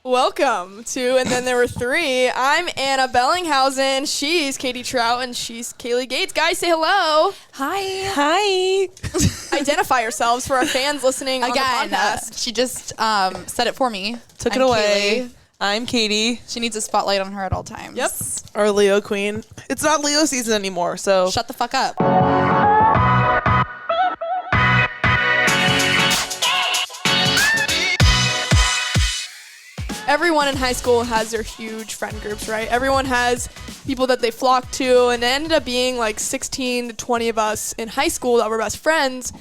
Welcome to And Then There Were Three. I'm Anna Bellinghausen. She's Katie Trout, and she's Kaley Gates. Guys, say hello. Hi. Hi. Identify yourselves for our fans listening on the podcast. She just said it for me. Took I'm it away. Kaley. I'm Katie. She needs a spotlight on her at all times. Yep. Our Leo queen. It's not Leo season anymore, so. Shut the fuck up. Everyone in high school has their huge friend groups, right? Everyone has people that they flock to, and it ended up being like 16 to 20 of us in high school that were best friends.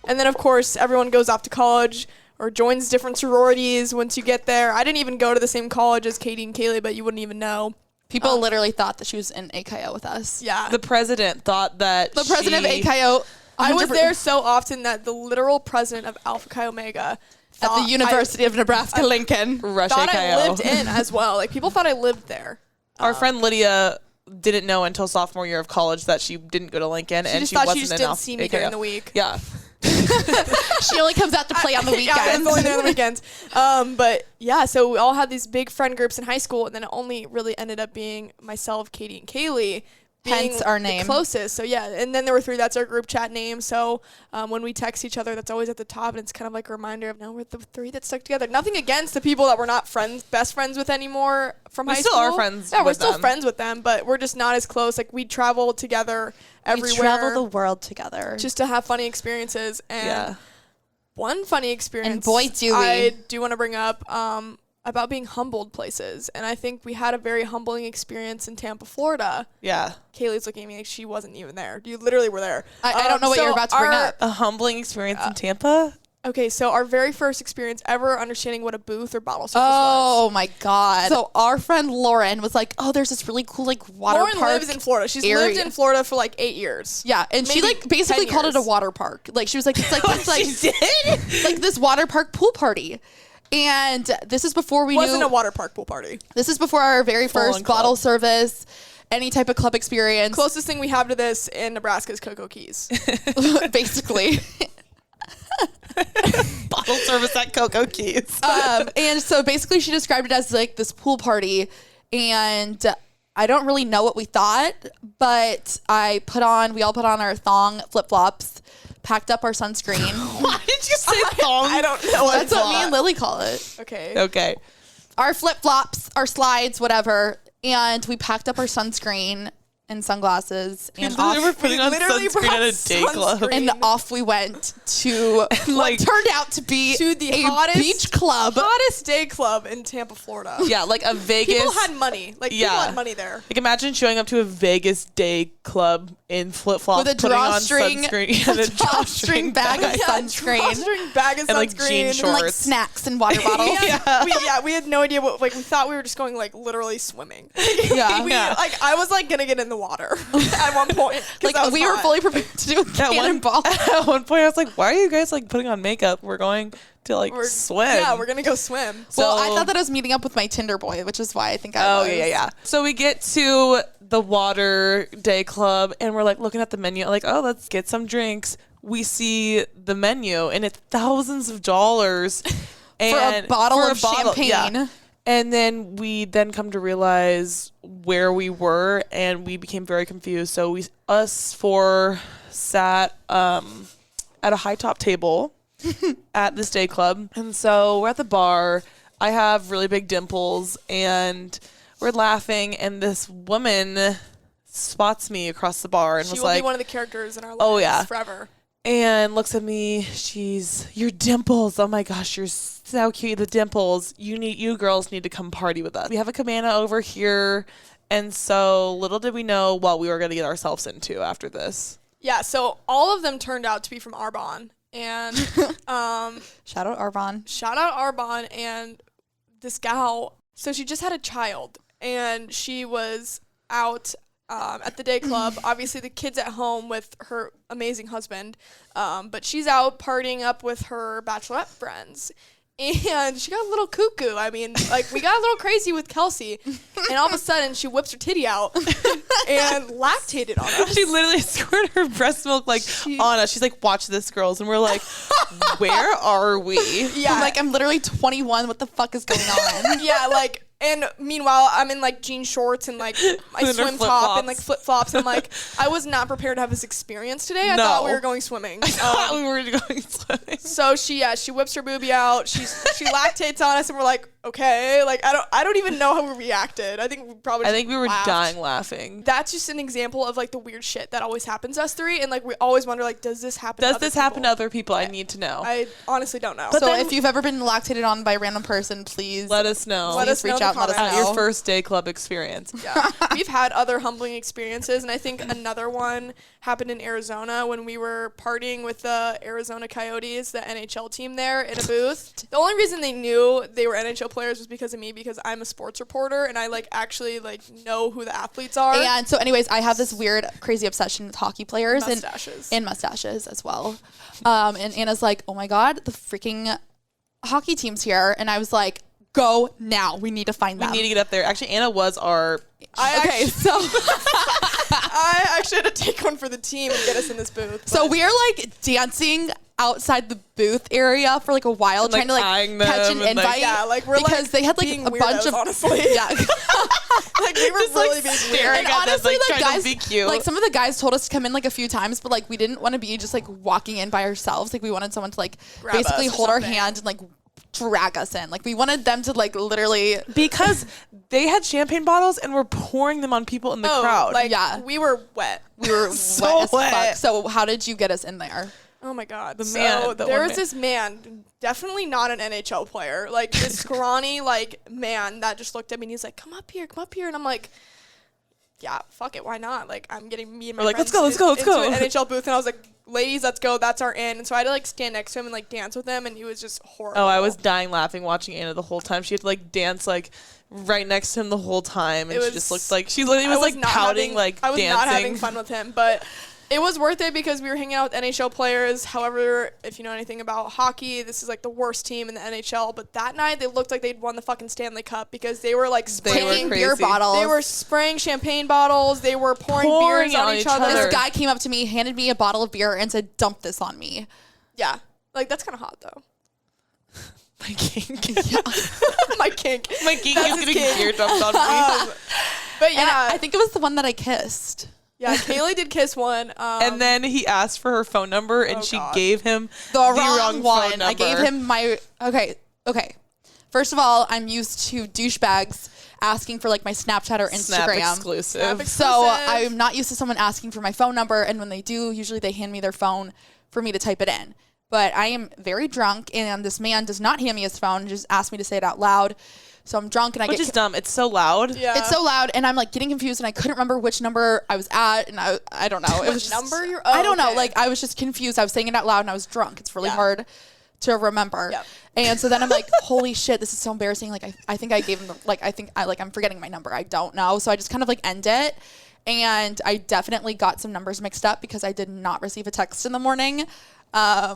And then, of course, everyone goes off to college or joins different sororities once you get there. I didn't even go to the same college as Katie and Kaley, but you wouldn't even know. People literally thought that she was in AKO with us. Yeah. The president thought that The president of AKO. I was there so often that the literal president of Alpha Chi Omega at the University of Nebraska, Lincoln. Rush thought AKO. I lived in as well. Like, people thought I lived there. Our friend Lydia didn't know until sophomore year of college that she didn't go to Lincoln, and just she thought wasn't she just in didn't see me during the week. Yeah. She only comes out to play on the weekends. Yeah, I'm only there on the weekends. But yeah, so we all had these big friend groups in high school, and then it only really ended up being myself, Katie, and Kaley. Hence our name. The closest. So yeah, and then there were three. That's our group chat name. So when we text each other, that's always at the top, and it's kind of like a reminder of, no, we're the three that stuck together. Nothing against the people that we're not best friends with anymore from high school. We still are friends. Yeah, we're with still them. friends with them, but we're just not as close. Like, we travel together everywhere. We travel the world together. Just to have funny experiences. And one funny experience, And boy, do we. I do want to bring up about being humbled places. And I think we had a very humbling experience in Tampa, Florida. Yeah. Kaylee's looking at me like she wasn't even there. You literally were there. I don't know what you're about to bring up. A humbling experience in Tampa? Okay, so our very first experience ever understanding what a booth or bottle service Oh was. my God. So our friend Lauren was like, oh, there's this really cool water Lauren park. lives in Florida. She's area. lived in Florida for 8 years. Yeah, and she Maybe basically 10 called it a years. water park. She was like, it's this this water park pool party. And this is before we It wasn't knew a water park pool party. This is before our very first club. bottle service, any type of club experience. Closest thing we have to this in Nebraska is Cocoa Keys. Basically. Bottle service at Cocoa Keys. And so basically she described it as this pool party, and I don't really know what we thought, but we all put on our thong flip-flops, packed up our sunscreen. Why did you say thong? I don't know. That's what me and Lily call it. Okay. Okay. Our flip-flops, our slides, whatever, and we packed up our sunscreen and sunglasses, and We were off, putting on literally sunscreen brought at a day club. sunscreen. and off we went to what turned out to be To the a hottest beach club. hottest day club in Tampa, Florida. Yeah, like a Vegas. People had money. People Yeah. had money there. Like, imagine showing up to a Vegas day club in flip-flops, With a putting on drawstring, sunscreen and a drawstring bag of sunscreen. Drawstring bag of And, sunscreen. jean and shorts. snacks and water bottles. We had no idea what. We thought we were just going literally swimming. Yeah. Yeah. I was gonna get in the water at one point. 'cause that was We were hot. fully prepared to do a cannonball. At one point, I was like, "Why are you guys putting on makeup? We're going to swim." Yeah, we're gonna go swim. Well, I So- thought that I was meeting up with my Tinder boy, which is why I think I was. yeah. So we get to the water day club, and we're looking at the menu, oh, let's get some drinks. We see the menu, and it's thousands of dollars For a bottle of champagne. Yeah. And then we come to realize where we were, and we became very confused. So us four sat at a high top table at this day club. And so we're at the bar. I have really big dimples, and we're laughing, and this woman spots me across the bar and She was will like, be one of the characters in our lives Oh, yeah. forever. and looks at me. Your dimples. Oh my gosh, you're so cute. The dimples. You girls need to come party with us. We have a cabana over here. And so little did we know what we were going to get ourselves into after this. Yeah, so all of them turned out to be from Arbonne. And Shout out Arvon. shout out Arbonne, and this gal, so she just had a child, and she was out at the day club. Obviously, the kid's at home with her amazing husband, but she's out partying up with her bachelorette friends. And she got a little cuckoo. I mean, like, we got a little crazy with Kelsey. And all of a sudden, she whips her titty out and lactated on us. She literally squirted her breast milk, like, on us. She's like, watch this, girls. And we're like, where are we? Yeah. I'm like, I'm literally 21. What the fuck is going on? Yeah, like, and meanwhile, I'm in, like, jean shorts and, like, my And swim her top and, flip-flops. like, flip-flops. And, like, I was not prepared to have this experience today. I thought we were going swimming. I thought we were going swimming. So she whips her boobie out. She lactates on us, and we're like, okay. Like, I don't even know how we reacted. I think we were dying laughing. That's just an example of, like, the weird shit that always happens to us three, and, like, we always wonder, like, does this happen To other people? I need to know. I honestly don't know. But so if you've ever been lactated on by a random person, please let us know. Let us reach know out and let us At know. your first day club experience. Yeah. We've had other humbling experiences, and I think another one happened in Arizona when we were partying with the Arizona Coyotes, the NHL team there in a booth. The only reason they knew they were NHL players was because of me, because I'm a sports reporter and I like actually like know who the athletes are. And so anyways, I have this weird crazy obsession with hockey players Mustaches. and mustaches as well. And Anna's like, oh my God, the freaking hockey team's here. And I was like, go now. We need to find them. We need to get up there. Actually, Anna was our... I I actually had to take one for the team and get us in this booth. So we are like dancing outside the booth area for like a while, And, trying to like eyeing them catch an and, like- invite. Yeah, like, we're, because like, they had like being a bunch weirdos, of honestly. Yeah. like we were Just, really like, being staring weird. And at them, honestly, like, the trying to guys, be cute. like some of the guys told us to come in like a few times, but like we didn't want to be just like walking in by ourselves. Like we wanted someone to like Grab basically us or hold our something. hand and like drag us in. Like we wanted them to like literally. Because they had champagne bottles and were pouring them on people in the crowd. Like, Yeah. we were wet. We were So wet as fuck. wet. So how did you get us in there? Oh my God. The So man, the there one was man. this man, definitely not an NHL player, like this scrawny like man that just looked at me and he's like, come up here. And I'm like, yeah, fuck it, why not? Like I'm getting me and my We're like, friends let's go. into an NHL booth, and I was like, ladies, let's go, that's our in. And so I had to like stand next to him and like dance with him, and he was just horrible. Oh, I was dying laughing watching Anna the whole time. She had to like dance like right next to him the whole time, and It she was- just looked like she literally was like not pouting, having, like I was dancing. not having fun with him, but it was worth it because we were hanging out with NHL players. However, if you know anything about hockey, this is like the worst team in the NHL. But that night, they looked like they'd won the fucking Stanley Cup because they were like They were Taking crazy. beer bottles. They were spraying champagne bottles. They were pouring Pouring beers on each other. This guy came up to me, handed me a bottle of beer, and said, "Dump this on me." Yeah, like that's kind of hot though. My kink. My kink. My kink That's is his getting kink. beer dumped on me. But And yeah, I think it was the one that I kissed. yeah. Kaylee did kiss one. And then he asked for her phone number, and Oh, she God. gave him The wrong phone one. number. I gave him my okay. First of all, I'm used to douchebags asking for like my Snapchat or Snap Instagram. exclusive. Snap So exclusive. I'm not used to someone asking for my phone number, and when they do, usually they hand me their phone for me to type it in. But I am very drunk, and this man does not hand me his phone, just asked me to say it out loud. So I'm drunk, and I Which get is dumb. It's so loud. Yeah. it's so loud, and I'm like getting confused, and I couldn't remember which number I was at, and I don't know. It was Which number you're- I don't know. okay. Like I was just confused. I was saying it out loud, and I was drunk. It's really Yeah. hard to remember. Yep. And so then I'm like, holy shit, this is so embarrassing. Like I think I gave him I'm forgetting my number. I don't know. So I just kind of like end it. And I definitely got some numbers mixed up because I did not receive a text in the morning. Or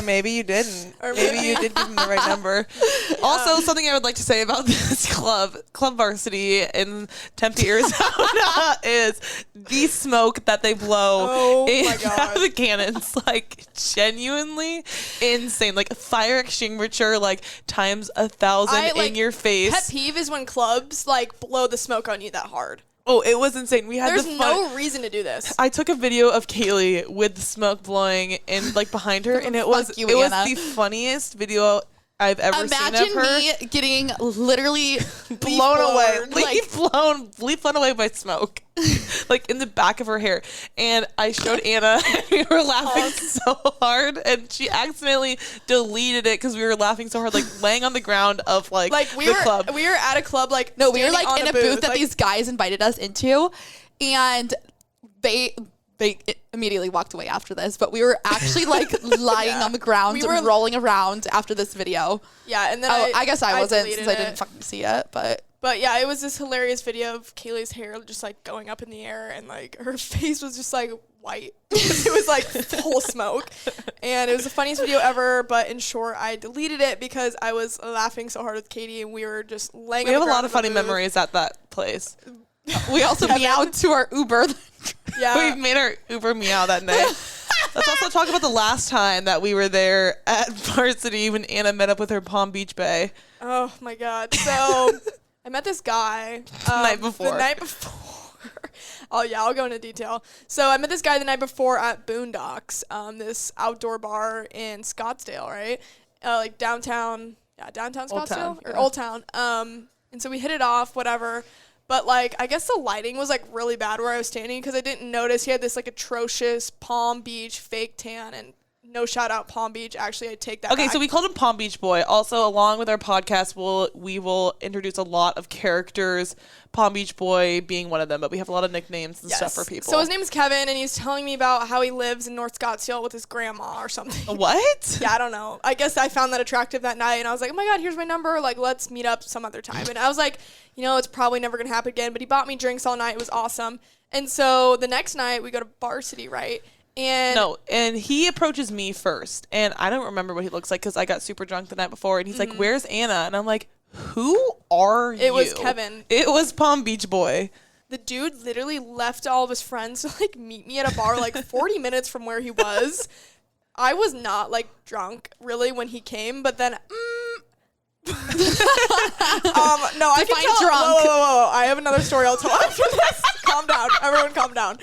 maybe you didn't. Or maybe maybe- you did give him the right number. Also, something I would like to say about this Club Varsity in Tempe, Arizona, is the smoke that they blow Oh my God. out of the cannons. Like, genuinely insane. Like, a fire extinguisher, like, times 1,000 in your face. Pet peeve is when clubs like blow the smoke on you that hard. Oh, it was insane. We had There's the fun. no reason to do this. I took a video of Kaley with the smoke blowing in like behind her, and it was Fuck you, it was Anna. the funniest video I've ever seen of Imagine her. me getting literally Blown away, blown. leaf blown away by smoke, like in the back of her hair. And I showed Anna, and we were laughing so hard, and she accidentally deleted it because we were laughing so hard, like laying on the ground of like we the were club. we were at a club like No, we were standing like on in a booth that like, these guys invited us into, and they immediately walked away after this. But we were actually like lying Yeah. on the ground We and were- rolling around after this video. yeah, and then I guess I wasn't deleted since I didn't it. fucking see it. But But yeah, it was this hilarious video of Kaylee's hair just like going up in the air, and like her face was just like white. It was like full of smoke. And it was the funniest video ever, but in short, I deleted it because I was laughing so hard with Katie and we were just laying We on have the a lot ground of in the funny booth. memories at that place. We also meowed to our Uber. Yeah. We made our Uber meow that night. Let's also talk about the last time that we were there at Varsity when Anna met up with her Palm Beach bae. Oh my God. So I met this guy The night before. Oh yeah, I'll go into detail. So I met this guy the night before at Boondocks, this outdoor bar in Scottsdale, right? Like downtown Scottsdale Town, or yeah. Old Town. And so we hit it off, whatever. But like, I guess the lighting was like really bad where I was standing because I didn't notice he had this like atrocious Palm Beach fake tan, and no shout out Palm Beach. Actually, I take that Okay, back. so we called him Palm Beach Boy. Also, along with our podcast, we will introduce a lot of characters, Palm Beach Boy being one of them, but we have a lot of nicknames and stuff for people. So his name is Kevin, and he's telling me about how he lives in North Scottsdale with his grandma or something. What? Yeah, I don't know. I guess I found that attractive that night, and I was like, oh my God, here's my number. Like, let's meet up some other time. And I was like, you know, it's probably never going to happen again, but he bought me drinks all night. It was awesome. And so the next night, we go to Varsity, right? And he approaches me first, and I don't remember what he looks like because I got super drunk the night before, and he's like, where's Anna? And I'm like, who are you? It was Kevin. It was Palm Beach Boy. The dude literally left all of his friends to like meet me at a bar like 40 minutes from where he was. I was not like drunk really when he came, but then no, I can Define tell. drunk. Whoa. I have another story I'll tell after this. Calm down, everyone, calm down.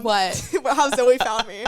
What? How Zoe found me.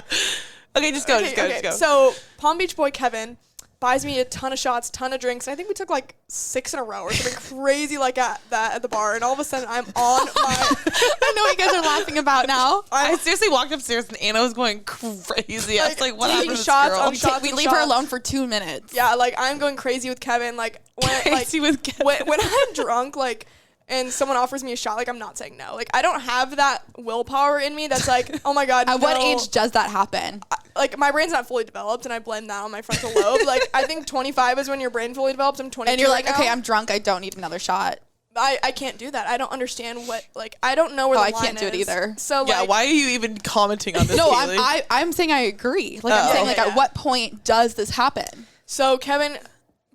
Okay, just go. So Palm Beach Boy Kevin buys me a ton of shots, ton of drinks. And I think we took like 6 in a row or something crazy like at the bar. And all of a sudden I'm on my... I know what you guys are laughing about now. I seriously walked upstairs and Anna was going crazy. I was like, what happened to this shots girl? on shots. We leave her alone for 2 minutes. Yeah, like I'm going crazy with Kevin. Like when I'm drunk, like, and someone offers me a shot, like I'm not saying no. Like I don't have that willpower in me that's like, oh my God. At what no. age does that happen? Like my brain's not fully developed, and I blame that on my frontal lobe. Like I think 25 is when your brain fully develops. I'm 22. And you're like, right okay, now. I'm drunk. I don't need another shot. I can't do that. I don't understand what, like, I don't know where the line is. I can't do it either. So yeah, like, why are you even commenting on this? No, Kaley? I'm saying I agree. Like I'm saying, like Yeah. at what point does this happen? So Kevin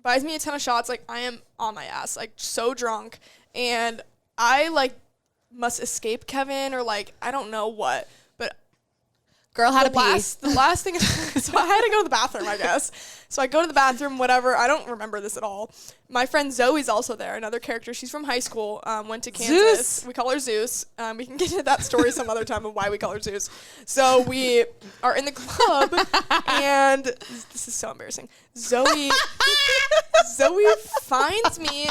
buys me a ton of shots. Like I am on my ass, like so drunk, and I like must escape Kevin or like I don't know what, but Girl had to pee. the last thing. So I had to go to the bathroom, I guess. So I go to the bathroom, whatever. I don't remember this at all. My friend Zoe's also there, another character. She's from high school. Went to Kansas. Zeus. We call her Zeus. We can get into that story some other time of why we call her Zeus. So we are in the club, and this is so embarrassing. Zoe finds me.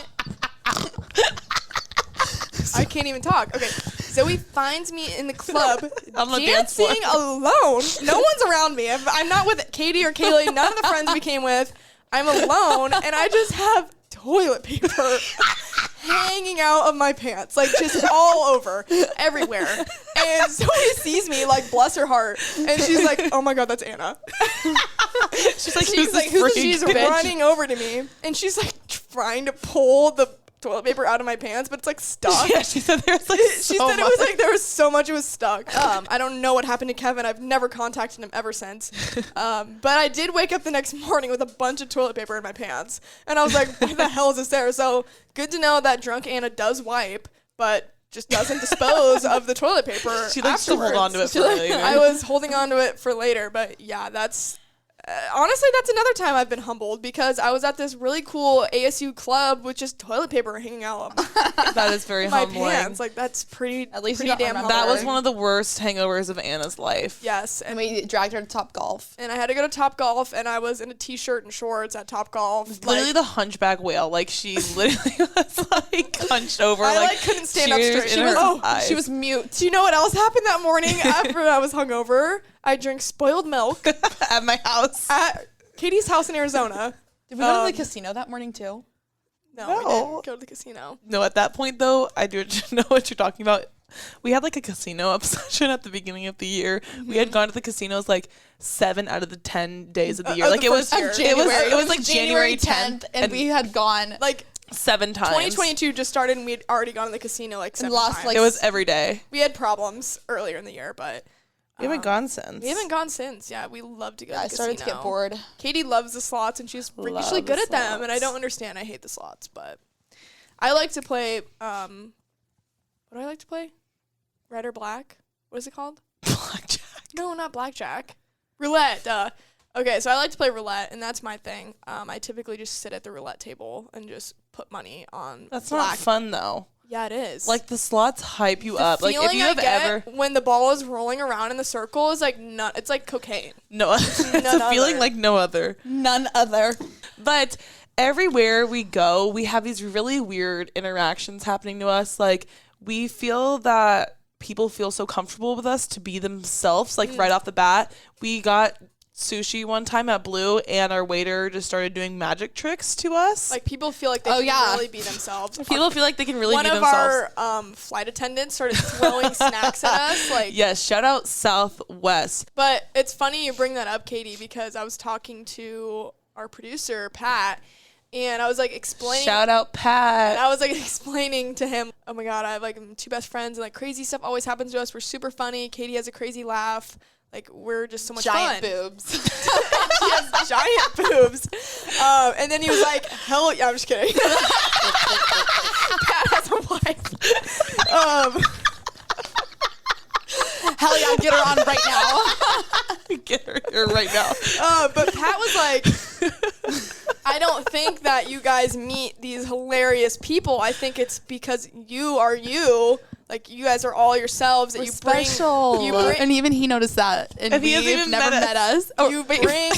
I can't even talk. Okay. Zoe finds me in the club On the dance floor. dancing alone. No one's around me. I'm not with Katie or Kaley. None of the friends we came with. I'm alone, and I just have toilet paper hanging out of my pants, like just all over, everywhere. And Zoe sees me, like bless her heart, and she's like, "Oh my God, that's Anna." She's like, who's this who's freak? she's running over to me, and she's like trying to pull the toilet paper out of my pants, but it's like stuck. Yeah, she said there's like She said it was like there was so much it was stuck. I don't know what happened to Kevin. I've never contacted him ever since. But I did wake up the next morning with a bunch of toilet paper in my pants, and I was like, "Why the hell is this there?" So good to know that drunk Anna does wipe, but just doesn't dispose of the toilet paper. She likes to hold on to it for later. I was holding on to it for later, but yeah, that's. Honestly, that's another time I've been humbled because I was at this really cool ASU club with just toilet paper hanging out of That is very my humbling. pants. Like that's pretty. At least pretty you don't damn remember. That was humbling. one of the worst hangovers of Anna's life. Yes, And we dragged her to Top Golf. and I had to go to Top Golf, and I was in a t-shirt and shorts at Top Golf. Literally Like, the hunchback whale. Like she literally was like hunched over. I like couldn't stand up tears straight. in her eyes. She was mute. Do you know what else happened that morning after I was hungover? I drank spoiled milk at my house. at Katie's house in Arizona. Did we go to the casino that morning too? No, No. we didn't go to the casino. No, at that point though, I do know what you're talking about. We had like a casino obsession at the beginning of the year. We had gone to the casinos like 7 out of the 10 days of the year. Of Like the it was, first year. it was like January 10th, and we had gone. Like 7 times. 2022 just started, and we'd already gone to the casino like 7 lost, times. like, It was every day. We had problems earlier in the year, but We haven't gone since. We haven't gone since. Yeah, we love to go to I the started to casino. get bored. Katie loves the slots, and she's freakishly Love good the at them, and I slots. don't understand. I hate the slots, but I like to play, what do I like to play? Red or black? What is it called? Blackjack. No, not blackjack. Roulette, duh. Okay, so I like to play roulette, and that's my thing. I typically just sit at the roulette table and just put money on That's black. not fun though. Yeah, it is. Like the slots hype you up. Like if feeling you I have get ever when the ball is rolling around in the circle is like it's like cocaine. no, it's a None feeling other. like no other. None other. But everywhere we go, we have these really weird interactions happening to us. Like we feel that people feel so comfortable with us to be themselves. Like right off the bat, we got sushi one time at Blue, and our waiter just started doing magic tricks to us. Like people feel like they Oh, can yeah. really be themselves. People feel like they can really One be of themselves. our flight attendants started throwing snacks at us. Like, Yes, shout out Southwest. but it's funny you bring that up, Katie, because I was talking to our producer Pat, and I was like explaining. Shout out Pat. And I was like explaining to him, oh my god, I have like two best friends, and like crazy stuff always happens to us. We're super funny. Katie has a crazy laugh. Like we're just so much Giant fun. boobs. She has giant boobs. And then he was like, hell yeah, I'm just kidding. Pat has a wife. Hell yeah, get her on right now. Get her here right now. But Pat was like, I don't think that you guys meet these hilarious people. I think it's because you are you. Like, you guys are all yourselves. That We're you bring, special. You bring, And even he noticed that. And And he hasn't we've even never met met us. Oh, you wait. bring.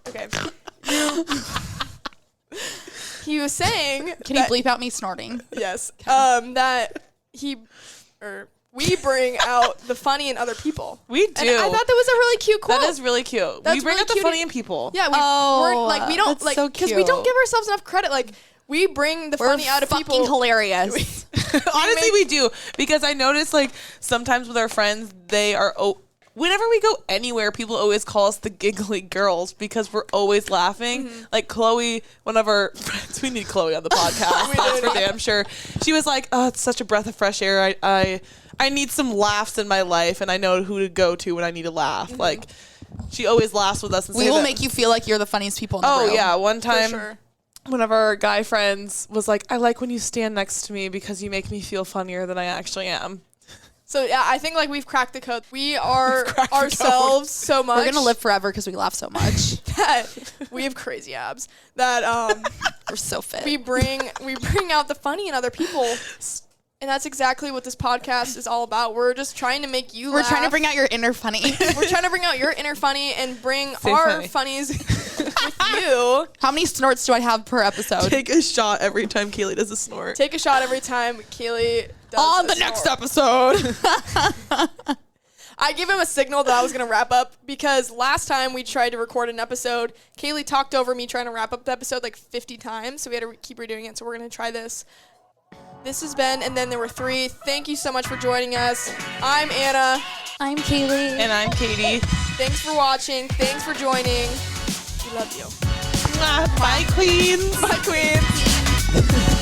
Okay. He was saying. Can you that- bleep out me snorting? Yes. That we bring out the funny in other people. We do. And I thought that was a really cute quote. That is really cute. That's we bring really out the cute. funny in people. Yeah, Oh, we're, we don't that's like so because we don't cute. give ourselves enough credit. Like we bring the We're funny out of fucking people. hilarious. Honestly, we do. Because I notice, like, sometimes with our friends, they are... whenever we go anywhere, people always call us the giggly girls because we're always laughing. Mm-hmm. Like, Chloe, one of our friends... We need Chloe on the podcast. We That's do. for damn sure. She was like, oh, it's such a breath of fresh air. I need some laughs in my life, and I know who to go to when I need a laugh. Mm-hmm. Like, she always laughs with us. And We say will that- make you feel like you're the funniest people in the Oh, room. yeah. One For time... sure. One of our guy friends was like, I like when you stand next to me because you make me feel funnier than I actually am. So yeah, I think like we've cracked the code. We are cracked the ourselves so much. We're going to live forever because we laugh so much. that we have crazy abs. That We're so fit. we bring out the funny in other people. And that's exactly what this podcast is all about. We're just trying to make you We're laugh. trying to bring out your inner funny. We're trying to bring out your inner funny and bring Say our funny. funnies with you. How many snorts do I have per episode? Take a shot every time Kaley does a snort. Take a shot every time Kaley does On a the next snort. episode. I give him a signal that I was going to wrap up because last time we tried to record an episode, Kaley talked over me trying to wrap up the episode like 50 times, so we had to keep redoing it. So we're going to try this. This has been, and then there were 3. Thank you so much for joining us. I'm Anna. I'm Kaley. And I'm Katie. Thanks for watching. Thanks for joining. We love you. Bye, queens. Bye, queens.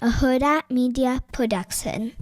A Hurrdat Media Production.